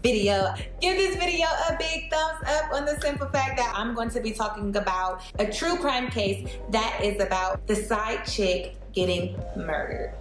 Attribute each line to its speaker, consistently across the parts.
Speaker 1: video. Give this video a big thumbs up on the simple fact that I'm going to be talking about a true crime case that is about the side chick getting murdered.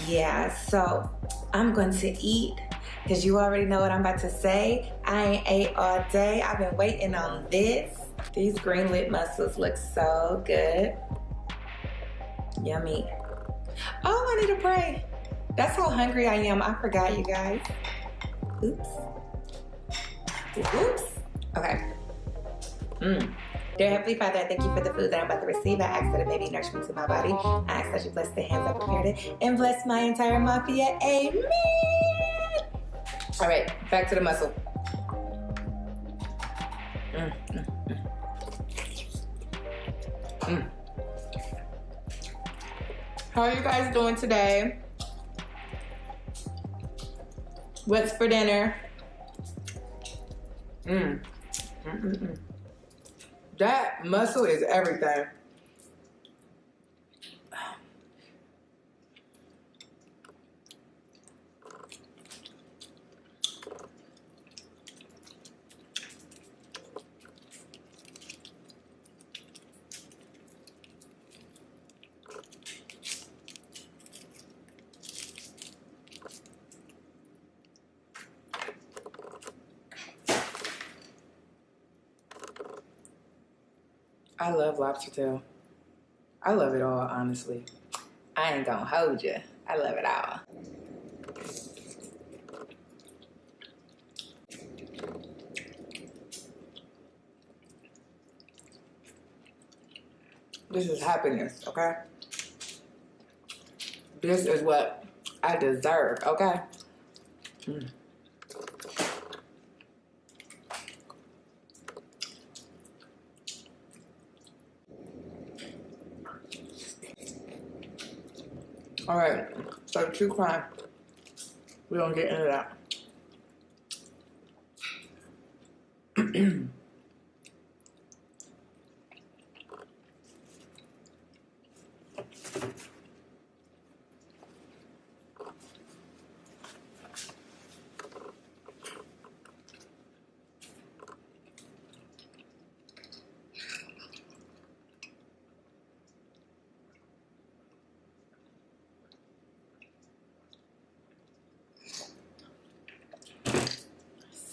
Speaker 1: Yeah, so I'm going to eat because you already know what I'm about to say. I ain't ate all day. I've been waiting on this. These green lip mussels look so good. Yummy. Oh, I need to pray. That's how hungry I am. I forgot, you guys. Oops. Oops. Okay. Dear Heavenly Father, I thank you for the food that I'm about to receive. I ask that it may be nourishment to my body. I ask that you bless the hands that prepared it and bless my entire mafia. Amen. All right, back to the mussel. How are you guys doing today? What's for dinner? That mussel is everything. I love lobster tail. I love it all, honestly. I ain't gonna hold you. I love it all. This is happiness, okay? This is what I deserve, okay? All right, so true crime. We don't get into that.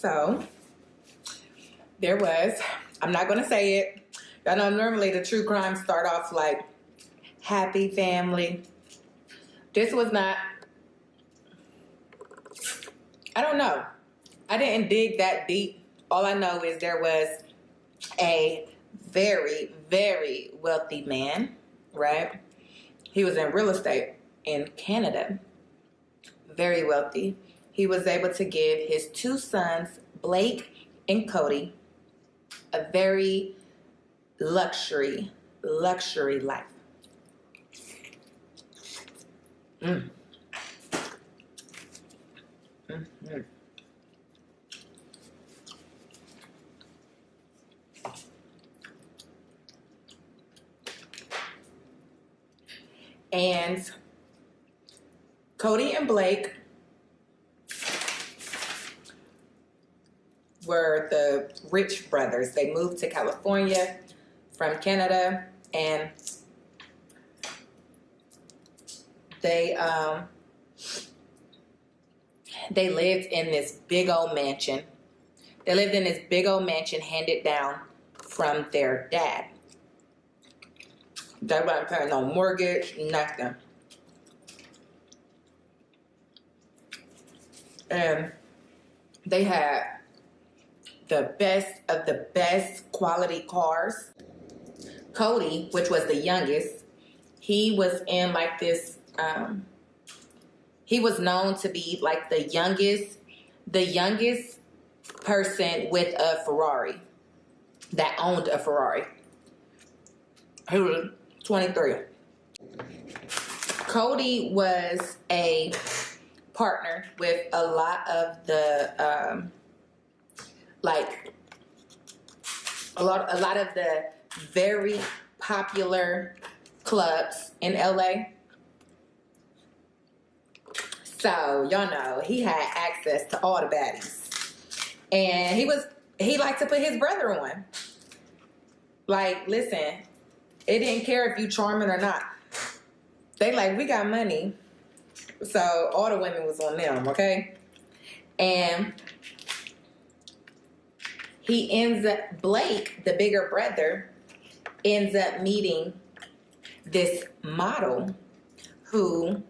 Speaker 1: So, there was, I'm not gonna say it. Y'all know normally the true crime start off like happy family. This was not, I don't know. I didn't dig that deep. All I know is there was a very, very wealthy man, right? He was in real estate in Canada, very wealthy. He was able to give his two sons, Blake and Cody, a very luxury life. And Cody and Blake were the rich brothers. They moved to California from Canada, and they lived in this big old mansion. They lived in this big old mansion handed down from their dad. They weren't paying no mortgage, nothing. And they had the best of the best quality cars. Cody, which was the youngest, he was in like this, he was known to be like the youngest person with a Ferrari, that owned a Ferrari. He was 23. Cody was a partner with a lot of the a lot of the very popular clubs in LA. So y'all know he had access to all the baddies. And he liked to put his brother on. Like, listen, it didn't care if you charming or not. They like, we got money. So all the women was on them, okay? And Blake, the bigger brother, ends up meeting this model who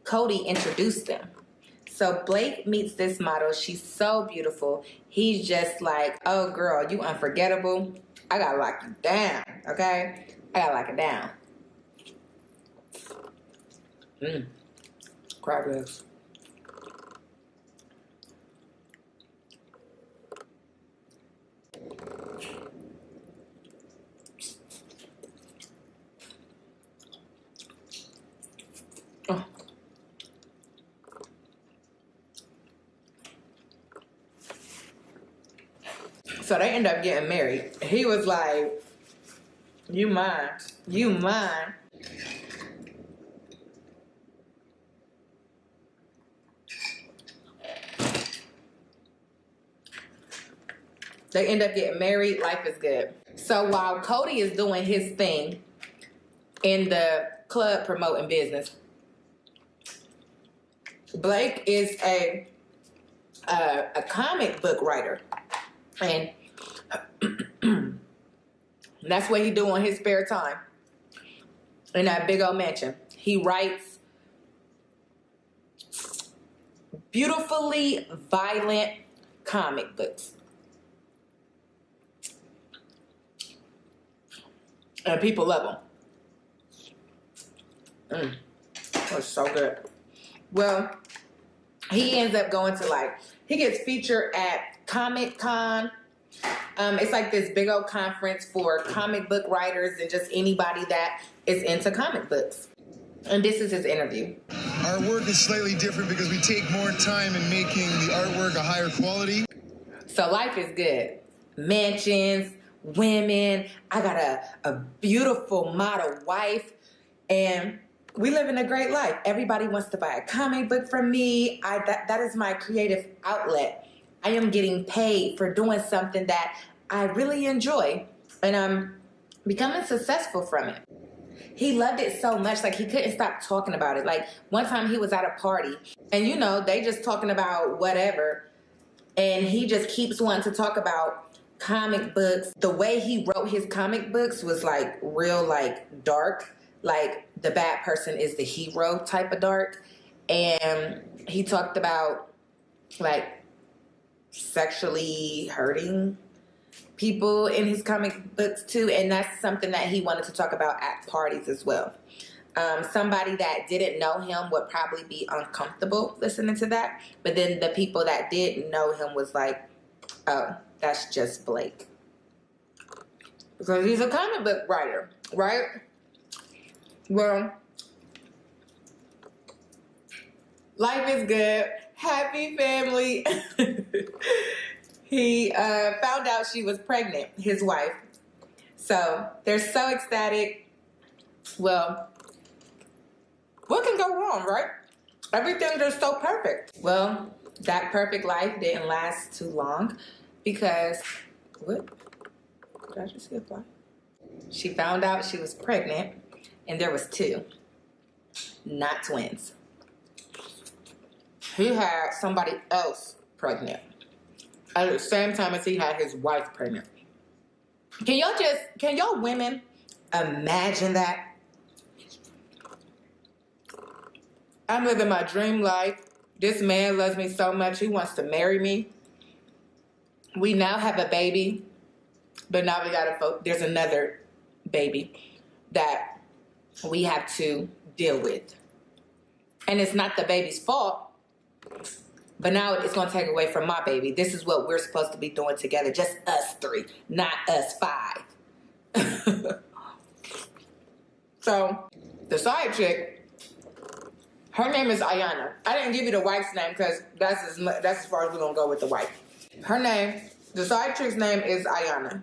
Speaker 1: Cody introduced them. So Blake meets this model. She's so beautiful. He's just like, oh girl, you unforgettable. I gotta lock you down, okay? I gotta lock it down. Crab legs. Oh. So they end up getting married. He was like, you mine. You mine. They end up getting married. Life is good. So while Cody is doing his thing in the club promoting business, Blake is a comic book writer. And that's what he do on his spare time in that big old mansion. He writes beautifully violent comic books. And people love them. That's so good. Well, he ends up going to he gets featured at Comic-Con. It's like this big old conference for comic book writers and just anybody that is into comic books. And this is his interview.
Speaker 2: Our work is slightly different because we take more time in making the artwork a higher quality.
Speaker 1: So life is good. Mansions, women. I got a beautiful model wife. And we live in a great life. Everybody wants to buy a comic book from me. That is my creative outlet. I am getting paid for doing something that I really enjoy. And I'm becoming successful from it. He loved it so much, he couldn't stop talking about it. One time he was at a party, and they just talking about whatever. And he just keeps wanting to talk about comic books. The way he wrote his comic books was real dark. The bad person is the hero type of dark. And he talked about sexually hurting people in his comic books too. And that's something that he wanted to talk about at parties as well. Somebody that didn't know him would probably be uncomfortable listening to that. But then the people that did know him was like, oh, that's just Blake. Because he's a comic book writer, right? Well, life is good. Happy family. He found out she was pregnant, his wife. So they're so ecstatic. Well, what can go wrong, right? Everything is so perfect. Well, that perfect life didn't last too long because, what? Did I just see a fly? She found out she was pregnant, and there was two, not twins. He had somebody else pregnant at the same time as he had his wife pregnant. Can y'all women imagine that? I'm living my dream life. This man loves me so much, he wants to marry me. We now have a baby, but now there's another baby that we have to deal with. And it's not the baby's fault, but now it's going to take away from my baby. This is what we're supposed to be doing together, just us three, not us five. So, the side chick, her name is Ayana. I didn't give you the wife's name because that's as far as we're going to go with the wife. Her name, the side chick's name is Ayana.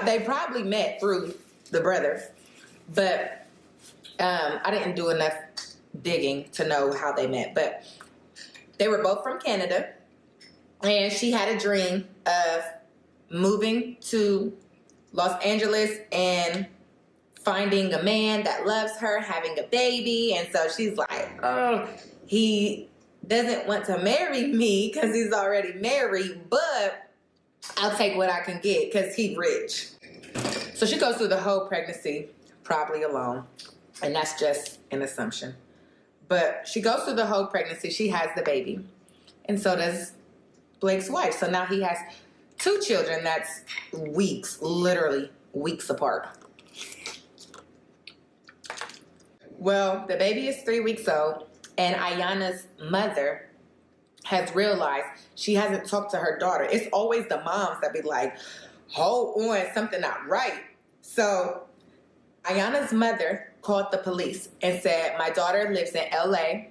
Speaker 1: They probably met through the brother, but I didn't do enough digging to know how they met. But they were both from Canada, And she had a dream of moving to Los Angeles and finding a man that loves her, having a baby. And so she's like, oh, he doesn't want to marry me because he's already married, but I'll take what I can get because he's rich. So she goes through the whole pregnancy probably alone. And that's just an assumption. But she goes through the whole pregnancy. She has the baby. And so does Blake's wife. So now he has 2 children that's weeks, literally weeks apart. Well, the baby is 3 weeks old, and Ayana's mother has realized she hasn't talked to her daughter. It's always the moms that be like, hold on, something not right. So Ayana's mother called the police and said, my daughter lives in LA.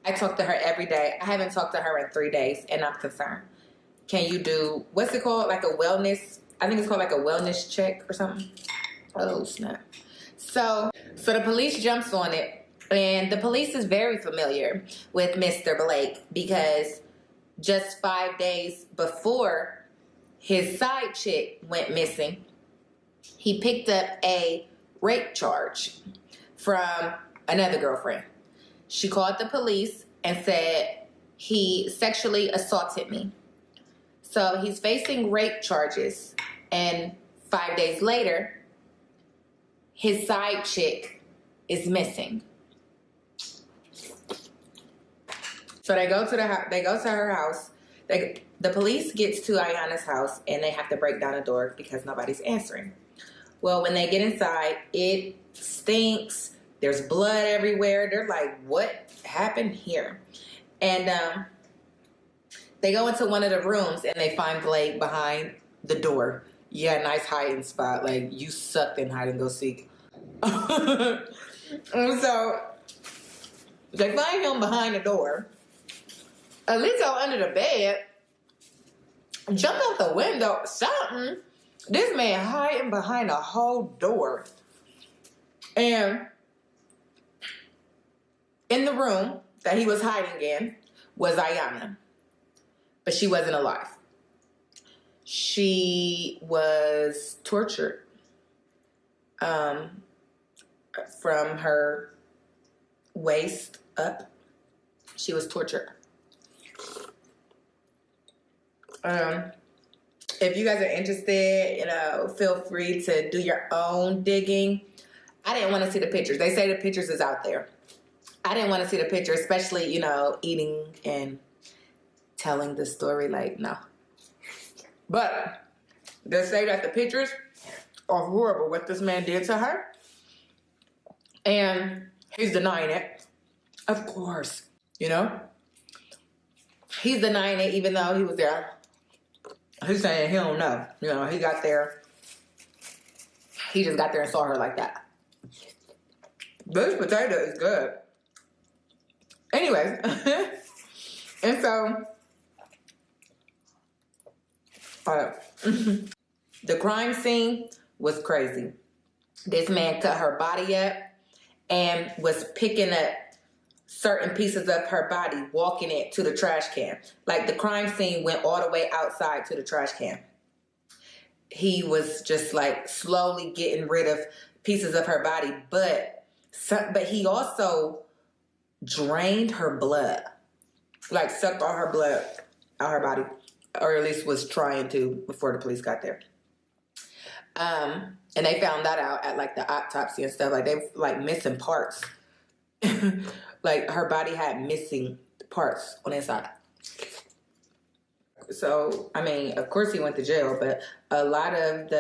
Speaker 1: I talk to her every day. I haven't talked to her in 3 days, and I'm concerned. Can you do, what's it called? Like a wellness, I think it's called like a wellness check or something. Oh, snap. So the police jumps on it, and the police is very familiar with Mr. Blake because just 5 days before his side chick went missing, he picked up a rape charge from another girlfriend. She called the police and said he sexually assaulted me. So he's facing rape charges, and 5 days later, his side chick is missing. So they go to her house. The police gets to Ayana's house, and they have to break down the door because nobody's answering. Well, when they get inside, it stinks. There's blood everywhere. They're like, what happened here? And they go into one of the rooms, and they find Blake behind the door. Yeah, nice hiding spot. Like, you sucked in hide and go seek. And so they find him behind the door. At least go under the bed. Jump out the window. Something. This man hiding behind a whole door. And in the room that he was hiding in was Ayana. But she wasn't alive. She was tortured from her waist up. She was tortured. If you guys are interested, feel free to do your own digging. I didn't want to see the pictures. They say the pictures is out there. I didn't want to see the picture, especially, eating and telling the story. Like, no. But they say that the pictures are horrible, what this man did to her. And he's denying it. Of course, He's denying it even though he was there. He's saying he don't know. He got there. He just got there and saw her like that. This potato is good. Anyways. And so, the crime scene was crazy. This man cut her body up and was picking up certain pieces of her body, walking it to the trash can. Like, the crime scene went all the way outside to the trash can. He was just like slowly getting rid of pieces of her body, but he also drained her blood, like sucked all her blood out her body, or at least was trying to before the police got there. And they found that out at like the autopsy and stuff. Like, they like missing parts. Like, her body had missing parts on the inside. So, I mean, of course he went to jail, but a lot of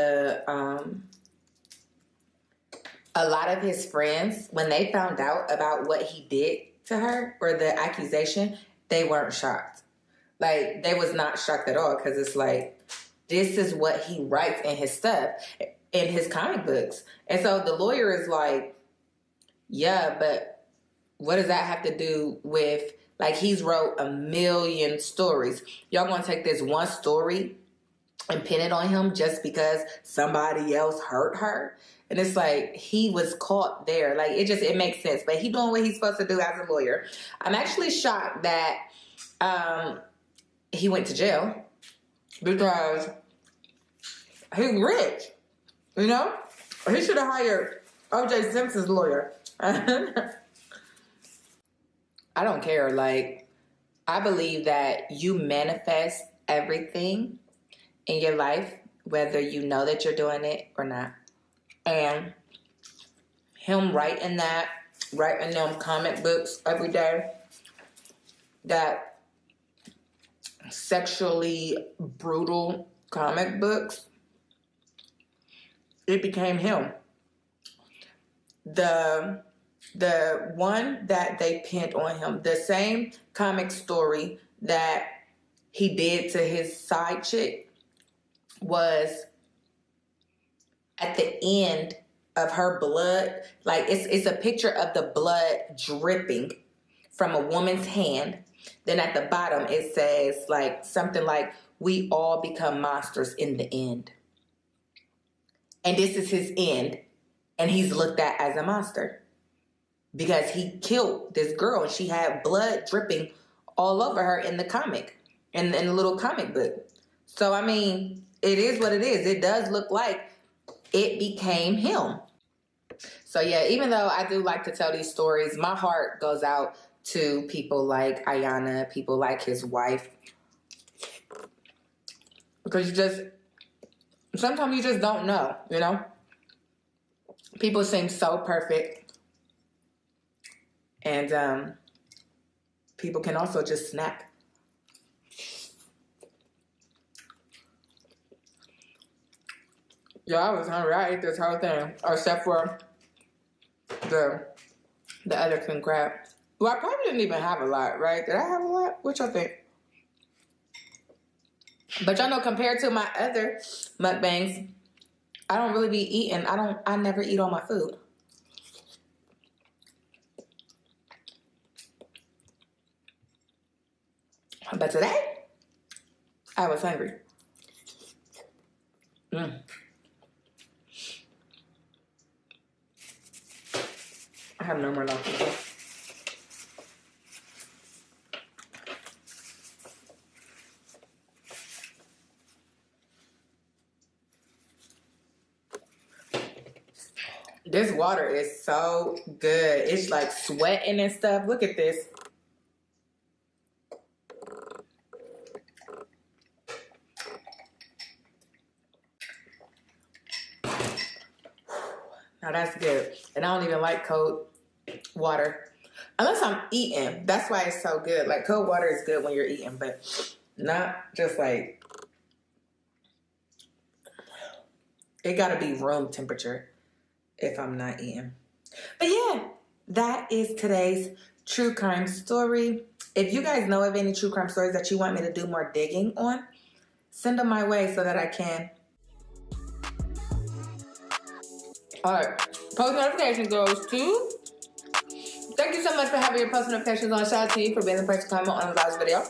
Speaker 1: his friends, when they found out about what he did to her or the accusation, they weren't shocked. Like, they was not shocked at all, because it's like, this is what he writes in his stuff, in his comic books. And so the lawyer is like, yeah, but what does that have to do with, like, he's wrote 1 million stories. Y'all gonna take this one story and pin it on him just because somebody else hurt her? And it's like, he was caught there. Like, it makes sense. But he doing what he's supposed to do as a lawyer. I'm actually shocked that he went to jail because he's rich, you know? He should have hired O.J. Simpson's lawyer. I don't care. Like, I believe that you manifest everything in your life, whether you know that you're doing it or not. And him writing them comic books every day, that sexually brutal comic books, it became him. The one that they pinned on him, the same comic story that he did to his side chick, was at the end of her blood. Like, it's a picture of the blood dripping from a woman's hand. Then at the bottom it says like something like, we all become monsters in the end. And this is his end. And he's looked at as a monster because he killed this girl and she had blood dripping all over her in the comic, in the little comic book. So, I mean, it is what it is. It does look like it became him. So, yeah, even though I do like to tell these stories, my heart goes out to people like Ayana, people like his wife. Because sometimes you just don't know, you know? People seem so perfect. And people can also just snap. Yeah, I was hungry. I ate this whole thing, except for the other king crab. Well, I probably didn't even have a lot, right? Did I have a lot? What y'all think? But y'all know, compared to my other mukbangs, I don't really be eating. I never eat all my food. But today, I was hungry. I have no more left. This water is so good. It's like sweating and stuff. Look at this. Now that's good. And I don't even like cold water. Unless I'm eating. That's why it's so good. Like, cold water is good when you're eating, but not just like... It gotta be room temperature if I'm not eating. But yeah, that is today's true crime story. If you guys know of any true crime stories that you want me to do more digging on, send them my way so that I can. Alright, post notification goes to... Thank you so much for having your post notifications on. Shout out to you for being the first to comment on the last video.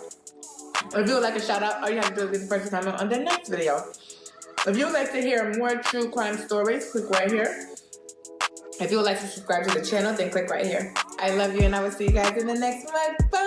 Speaker 1: If you would like a shout out, all you have to do is be the first to comment on the next video. If you would like to hear more true crime stories, click right here. If you would like to subscribe to the channel, then click right here. I love you and I will see you guys in the next one. Bye!